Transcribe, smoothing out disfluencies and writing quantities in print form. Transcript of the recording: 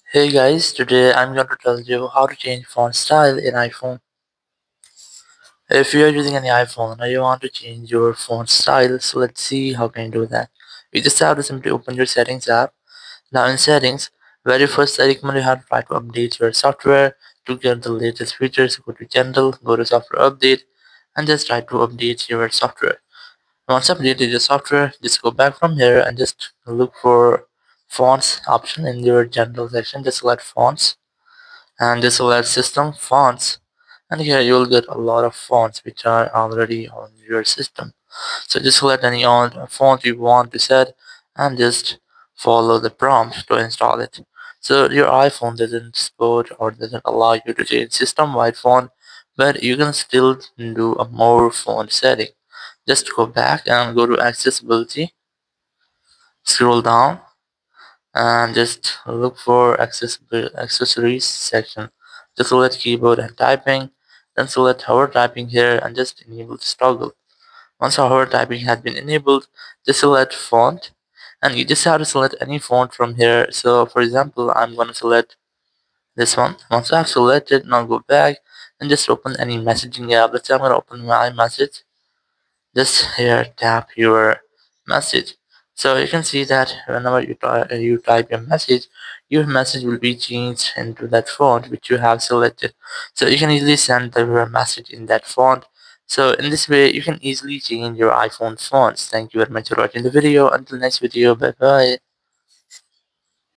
Hey guys, today I'm going to tell you how to change font style in iPhone. If you are using any iPhone and you want to change your font style, so let's see how can you do that. You just have to simply open your settings app. Now in settings, very first I recommend you have to try to update your software to get the latest features. Go to general, go to software update and just try to update your software. Once updated your software, just go back from here and just look for fonts option in your general section. Just select fonts and just select system fonts, and here you will get a lot of fonts which are already on your system. So just select any on font you want to set and just follow the prompt to install it. So your iPhone doesn't support or doesn't allow you to change system wide font, but you can still do a more font setting. Just go back and go to accessibility, scroll down and just look for accessible accessories section. Just select keyboard and typing, then select hover typing here and just enable this toggle. Once hover typing has been enabled, just select font and you just have to select any font from here. So for example, I'm going to select this one. Once I've selected, now go back and just open any messaging app. Let's say I'm going to open my message. Just here tap your message. So you can see that whenever you type your message will be changed into that font which you have selected. So you can easily send your message in that font. So in this way you can easily change your iPhone fonts. Thank you very much for watching the video. Until next video, bye bye.